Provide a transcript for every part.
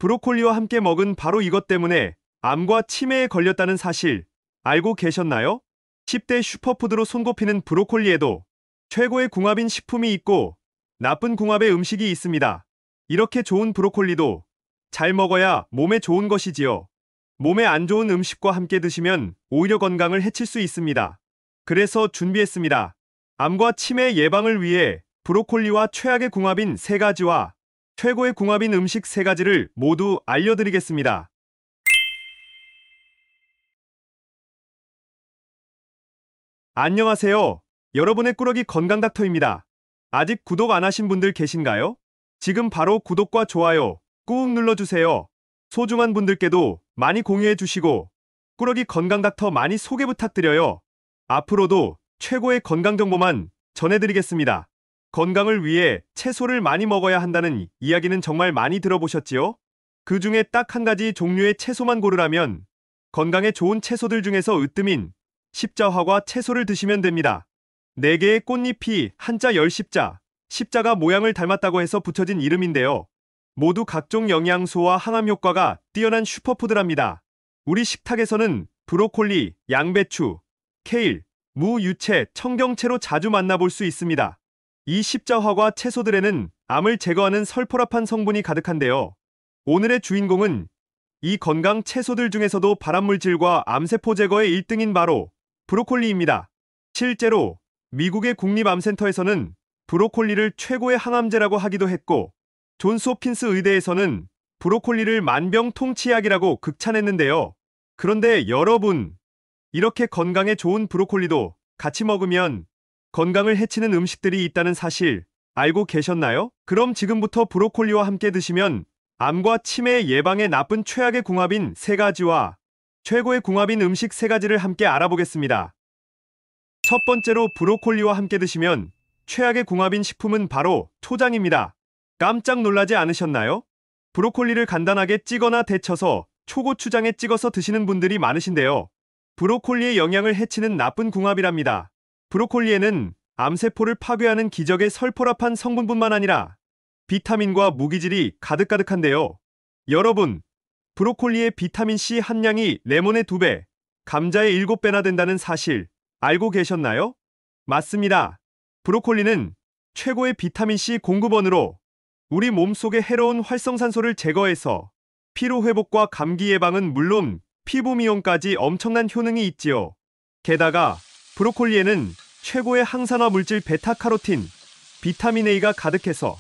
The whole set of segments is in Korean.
브로콜리와 함께 먹은 바로 이것 때문에 암과 치매에 걸렸다는 사실 알고 계셨나요? 10대 슈퍼푸드로 손꼽히는 브로콜리에도 최고의 궁합인 식품이 있고 나쁜 궁합의 음식이 있습니다. 이렇게 좋은 브로콜리도 잘 먹어야 몸에 좋은 것이지요. 몸에 안 좋은 음식과 함께 드시면 오히려 건강을 해칠 수 있습니다. 그래서 준비했습니다. 암과 치매 예방을 위해 브로콜리와 최악의 궁합인 3가지와 최고의 궁합인 음식 3가지를 모두 알려드리겠습니다. 안녕하세요. 여러분의 꾸러기 건강닥터입니다. 아직 구독 안 하신 분들 계신가요? 지금 바로 구독과 좋아요 꾹 눌러주세요. 소중한 분들께도 많이 공유해 주시고 꾸러기 건강닥터 많이 소개 부탁드려요. 앞으로도 최고의 건강 정보만 전해드리겠습니다. 건강을 위해 채소를 많이 먹어야 한다는 이야기는 정말 많이 들어보셨지요? 그 중에 딱 한 가지 종류의 채소만 고르라면 건강에 좋은 채소들 중에서 으뜸인 십자화과 채소를 드시면 됩니다. 4개의 꽃잎이 한자 열십자, 십자가 모양을 닮았다고 해서 붙여진 이름인데요. 모두 각종 영양소와 항암 효과가 뛰어난 슈퍼푸드랍니다. 우리 식탁에서는 브로콜리, 양배추, 케일, 무, 유채, 청경채로 자주 만나볼 수 있습니다. 이 십자화과 채소들에는 암을 제거하는 설포라판 성분이 가득한데요. 오늘의 주인공은 이 건강 채소들 중에서도 발암물질과 암세포 제거의 1등인 바로 브로콜리입니다. 실제로 미국의 국립암센터에서는 브로콜리를 최고의 항암제라고 하기도 했고 존스 홉킨스 의대에서는 브로콜리를 만병통치약이라고 극찬했는데요. 그런데 여러분, 이렇게 건강에 좋은 브로콜리도 같이 먹으면 건강을 해치는 음식들이 있다는 사실 알고 계셨나요? 그럼 지금부터 브로콜리와 함께 드시면 암과 치매 예방에 나쁜 최악의 궁합인 3가지와 최고의 궁합인 음식 3가지를 함께 알아보겠습니다. 첫 번째로 브로콜리와 함께 드시면 최악의 궁합인 식품은 바로 초장입니다. 깜짝 놀라지 않으셨나요? 브로콜리를 간단하게 찌거나 데쳐서 초고추장에 찍어서 드시는 분들이 많으신데요. 브로콜리의 영양을 해치는 나쁜 궁합이랍니다. 브로콜리에는 암세포를 파괴하는 기적의 설포라판 성분뿐만 아니라 비타민과 무기질이 가득가득한데요. 여러분, 브로콜리의 비타민C 함량이 레몬의 2배, 감자의 7배나 된다는 사실 알고 계셨나요? 맞습니다. 브로콜리는 최고의 비타민C 공급원으로 우리 몸속의 해로운 활성산소를 제거해서 피로회복과 감기 예방은 물론 피부 미용까지 엄청난 효능이 있지요. 게다가 브로콜리에는 최고의 항산화 물질 베타카로틴, 비타민 A가 가득해서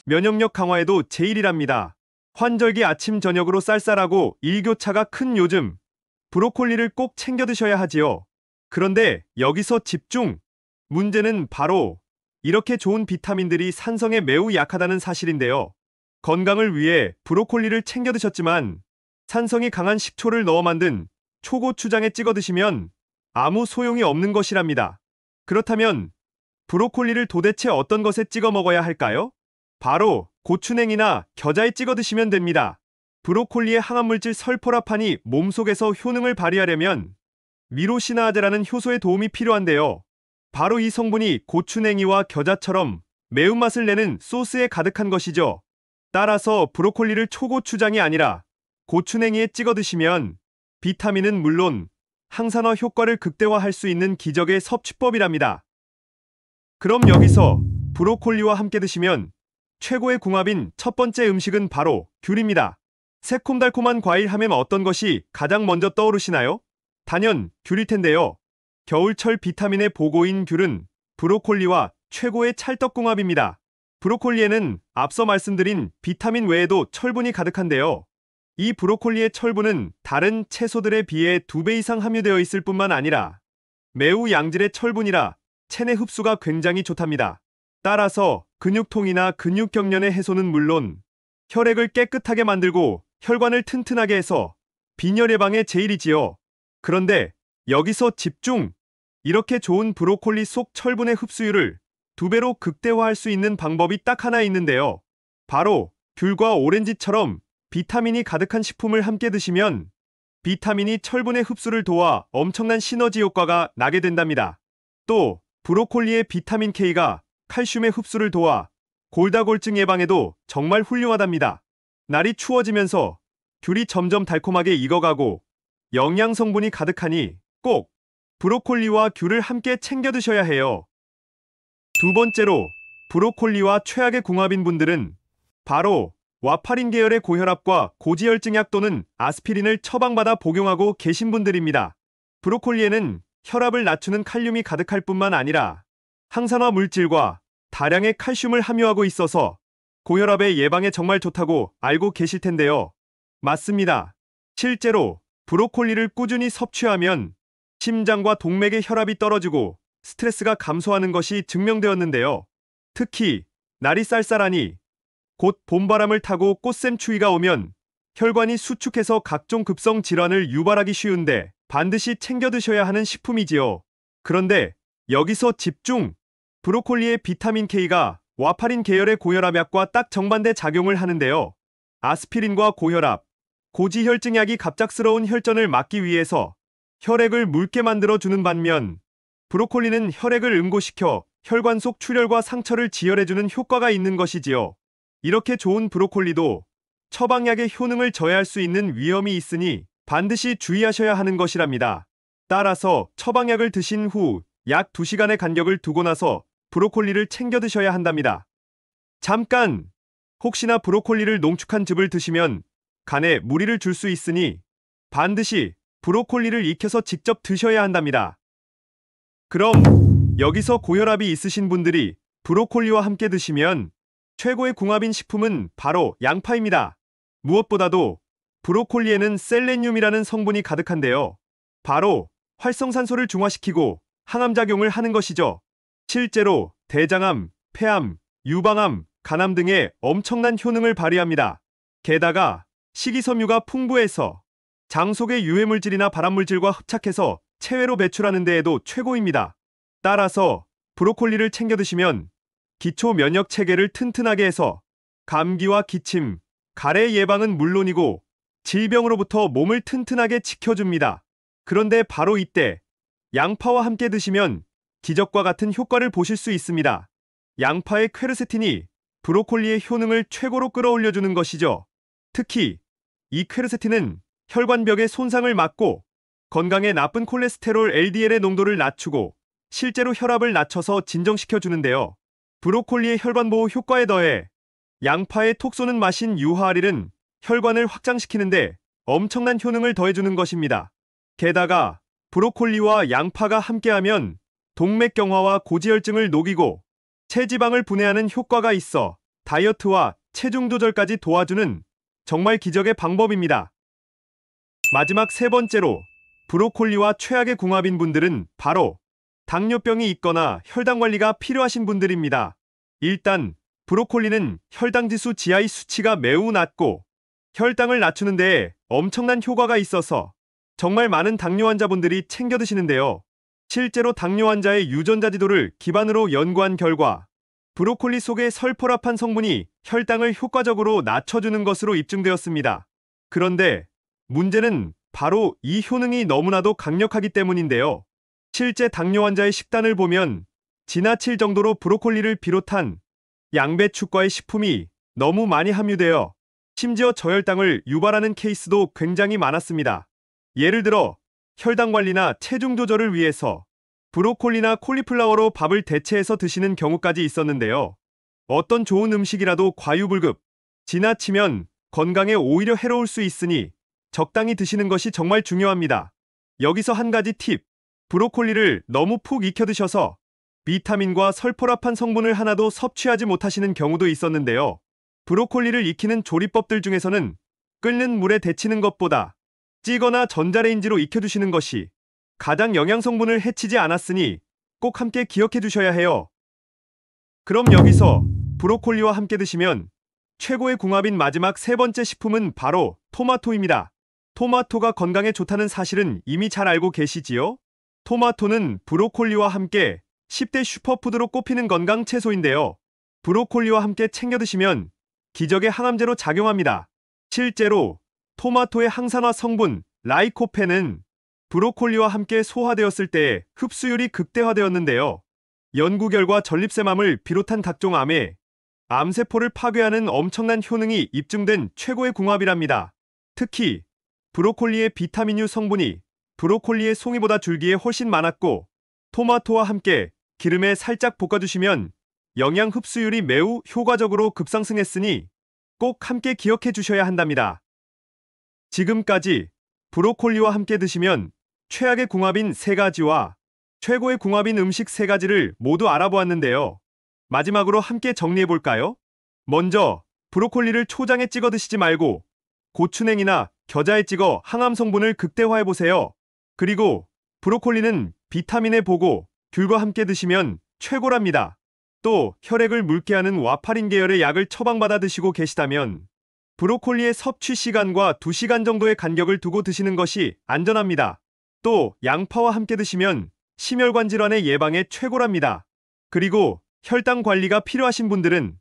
면역력 강화에도 제일이랍니다. 환절기 아침 저녁으로 쌀쌀하고 일교차가 큰 요즘, 브로콜리를 꼭 챙겨 드셔야 하지요. 그런데 여기서 집중! 문제는 바로 이렇게 좋은 비타민들이 산성에 매우 약하다는 사실인데요. 건강을 위해 브로콜리를 챙겨 드셨지만 산성이 강한 식초를 넣어 만든 초고추장에 찍어 드시면 아무 소용이 없는 것이랍니다. 그렇다면 브로콜리를 도대체 어떤 것에 찍어 먹어야 할까요? 바로 고추냉이나 겨자에 찍어 드시면 됩니다. 브로콜리의 항암물질 설포라판이 몸속에서 효능을 발휘하려면 미로시나아제라는 효소의 도움이 필요한데요. 바로 이 성분이 고추냉이와 겨자처럼 매운맛을 내는 소스에 가득한 것이죠. 따라서 브로콜리를 초고추장이 아니라 고추냉이에 찍어 드시면 비타민은 물론 항산화 효과를 극대화할 수 있는 기적의 섭취법이랍니다. 그럼 여기서 브로콜리와 함께 드시면 최고의 궁합인 첫 번째 음식은 바로 귤입니다. 새콤달콤한 과일 하면 어떤 것이 가장 먼저 떠오르시나요? 단연 귤일 텐데요. 겨울철 비타민의 보고인 귤은 브로콜리와 최고의 찰떡궁합입니다. 브로콜리에는 앞서 말씀드린 비타민 외에도 철분이 가득한데요. 이 브로콜리의 철분은 다른 채소들에 비해 2배 이상 함유되어 있을 뿐만 아니라 매우 양질의 철분이라 체내 흡수가 굉장히 좋답니다. 따라서 근육통이나 근육경련의 해소는 물론 혈액을 깨끗하게 만들고 혈관을 튼튼하게 해서 빈혈 예방에 제일이지요. 그런데 여기서 집중! 이렇게 좋은 브로콜리 속 철분의 흡수율을 2배로 극대화할 수 있는 방법이 딱 하나 있는데요. 바로 귤과 오렌지처럼 비타민이 가득한 식품을 함께 드시면 비타민이 철분의 흡수를 도와 엄청난 시너지 효과가 나게 된답니다. 또 브로콜리의 비타민 K가 칼슘의 흡수를 도와 골다골증 예방에도 정말 훌륭하답니다. 날이 추워지면서 귤이 점점 달콤하게 익어가고 영양 성분이 가득하니 꼭 브로콜리와 귤을 함께 챙겨 드셔야 해요. 두 번째로 브로콜리와 최악의 궁합인 분들은 바로 와파린 계열의 고혈압과 고지혈증약 또는 아스피린을 처방받아 복용하고 계신 분들입니다. 브로콜리에는 혈압을 낮추는 칼륨이 가득할 뿐만 아니라 항산화 물질과 다량의 칼슘을 함유하고 있어서 고혈압의 예방에 정말 좋다고 알고 계실 텐데요. 맞습니다. 실제로 브로콜리를 꾸준히 섭취하면 심장과 동맥의 혈압이 떨어지고 스트레스가 감소하는 것이 증명되었는데요. 특히 날이 쌀쌀하니 곧 봄바람을 타고 꽃샘 추위가 오면 혈관이 수축해서 각종 급성 질환을 유발하기 쉬운데 반드시 챙겨 드셔야 하는 식품이지요. 그런데 여기서 집중! 브로콜리의 비타민 K가 와파린 계열의 고혈압약과 딱 정반대 작용을 하는데요. 아스피린과 고혈압, 고지혈증약이 갑작스러운 혈전을 막기 위해서 혈액을 묽게 만들어주는 반면 브로콜리는 혈액을 응고시켜 혈관 속 출혈과 상처를 지혈해주는 효과가 있는 것이지요. 이렇게 좋은 브로콜리도 처방약의 효능을 저해할 수 있는 위험이 있으니 반드시 주의하셔야 하는 것이랍니다. 따라서 처방약을 드신 후 약 2시간의 간격을 두고 나서 브로콜리를 챙겨 드셔야 한답니다. 잠깐! 혹시나 브로콜리를 농축한 즙을 드시면 간에 무리를 줄 수 있으니 반드시 브로콜리를 익혀서 직접 드셔야 한답니다. 그럼 여기서 고혈압이 있으신 분들이 브로콜리와 함께 드시면 최고의 궁합인 식품은 바로 양파입니다. 무엇보다도 브로콜리에는 셀레늄이라는 성분이 가득한데요. 바로 활성산소를 중화시키고 항암작용을 하는 것이죠. 실제로 대장암, 폐암, 유방암, 간암 등의 엄청난 효능을 발휘합니다. 게다가 식이섬유가 풍부해서 장 속의 유해물질이나 발암물질과 흡착해서 체외로 배출하는 데에도 최고입니다. 따라서 브로콜리를 챙겨 드시면 기초 면역 체계를 튼튼하게 해서 감기와 기침, 가래 예방은 물론이고 질병으로부터 몸을 튼튼하게 지켜줍니다. 그런데 바로 이때 양파와 함께 드시면 기적과 같은 효과를 보실 수 있습니다. 양파의 퀘르세틴이 브로콜리의 효능을 최고로 끌어올려주는 것이죠. 특히 이 퀘르세틴은 혈관벽의 손상을 막고 건강에 나쁜 콜레스테롤 LDL의 농도를 낮추고 실제로 혈압을 낮춰서 진정시켜 주는데요. 브로콜리의 혈관보호 효과에 더해 양파의 톡 쏘는 맛인 유화알일은 혈관을 확장시키는데 엄청난 효능을 더해주는 것입니다. 게다가 브로콜리와 양파가 함께하면 동맥경화와 고지혈증을 녹이고 체지방을 분해하는 효과가 있어 다이어트와 체중 조절까지 도와주는 정말 기적의 방법입니다. 마지막 세 번째로 브로콜리와 최악의 궁합인 분들은 바로 당뇨병이 있거나 혈당 관리가 필요하신 분들입니다. 일단 브로콜리는 혈당지수 GI 수치가 매우 낮고 혈당을 낮추는 데에 엄청난 효과가 있어서 정말 많은 당뇨 환자분들이 챙겨 드시는데요. 실제로 당뇨 환자의 유전자 지도를 기반으로 연구한 결과 브로콜리 속의 설포라판 성분이 혈당을 효과적으로 낮춰주는 것으로 입증되었습니다. 그런데 문제는 바로 이 효능이 너무나도 강력하기 때문인데요. 실제 당뇨 환자의 식단을 보면 지나칠 정도로 브로콜리를 비롯한 양배추과의 식품이 너무 많이 함유되어 심지어 저혈당을 유발하는 케이스도 굉장히 많았습니다. 예를 들어 혈당 관리나 체중 조절을 위해서 브로콜리나 콜리플라워로 밥을 대체해서 드시는 경우까지 있었는데요. 어떤 좋은 음식이라도 과유불급, 지나치면 건강에 오히려 해로울 수 있으니 적당히 드시는 것이 정말 중요합니다. 여기서 한 가지 팁, 브로콜리를 너무 푹 익혀 드셔서 비타민과 설포라판 성분을 하나도 섭취하지 못하시는 경우도 있었는데요. 브로콜리를 익히는 조리법들 중에서는 끓는 물에 데치는 것보다 찌거나 전자레인지로 익혀두시는 것이 가장 영양 성분을 해치지 않았으니 꼭 함께 기억해 두셔야 해요. 그럼 여기서 브로콜리와 함께 드시면 최고의 궁합인 마지막 세 번째 식품은 바로 토마토입니다. 토마토가 건강에 좋다는 사실은 이미 잘 알고 계시지요? 토마토는 브로콜리와 함께 10대 슈퍼푸드로 꼽히는 건강 채소인데요. 브로콜리와 함께 챙겨 드시면 기적의 항암제로 작용합니다. 실제로 토마토의 항산화 성분 라이코펜은 브로콜리와 함께 소화되었을 때 흡수율이 극대화되었는데요. 연구 결과 전립선암을 비롯한 각종 암에 암세포를 파괴하는 엄청난 효능이 입증된 최고의 궁합이랍니다. 특히 브로콜리의 비타민U 성분이 브로콜리의 송이보다 줄기에 훨씬 많았고 토마토와 함께 기름에 살짝 볶아주시면 영양 흡수율이 매우 효과적으로 급상승했으니 꼭 함께 기억해 주셔야 한답니다. 지금까지 브로콜리와 함께 드시면 최악의 궁합인 3가지와 최고의 궁합인 음식 3가지를 모두 알아보았는데요. 마지막으로 함께 정리해볼까요? 먼저 브로콜리를 초장에 찍어 드시지 말고 고추냉이나 겨자에 찍어 항암 성분을 극대화해보세요. 그리고 브로콜리는 비타민에 보고 귤과 함께 드시면 최고랍니다. 또 혈액을 묽게 하는 와파린 계열의 약을 처방받아 드시고 계시다면 브로콜리의 섭취 시간과 2시간 정도의 간격을 두고 드시는 것이 안전합니다. 또 양파와 함께 드시면 심혈관 질환의 예방에 최고랍니다. 그리고 혈당 관리가 필요하신 분들은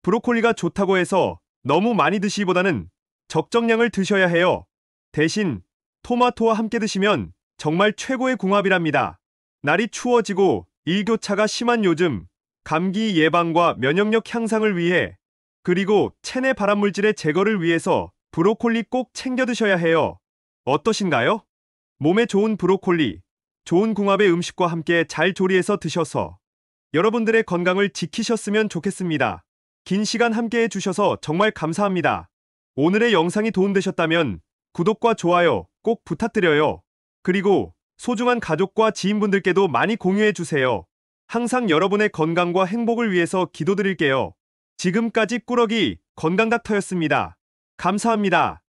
브로콜리가 좋다고 해서 너무 많이 드시기보다는 적정량을 드셔야 해요. 대신 토마토와 함께 드시면 정말 최고의 궁합이랍니다. 날이 추워지고 일교차가 심한 요즘 감기 예방과 면역력 향상을 위해 그리고 체내 발암물질의 제거를 위해서 브로콜리 꼭 챙겨 드셔야 해요. 어떠신가요? 몸에 좋은 브로콜리, 좋은 궁합의 음식과 함께 잘 조리해서 드셔서 여러분들의 건강을 지키셨으면 좋겠습니다. 긴 시간 함께 해주셔서 정말 감사합니다. 오늘의 영상이 도움되셨다면 구독과 좋아요 꼭 부탁드려요. 그리고 소중한 가족과 지인분들께도 많이 공유해주세요. 항상 여러분의 건강과 행복을 위해서 기도드릴게요. 지금까지 꾸러기 건강닥터였습니다. 감사합니다.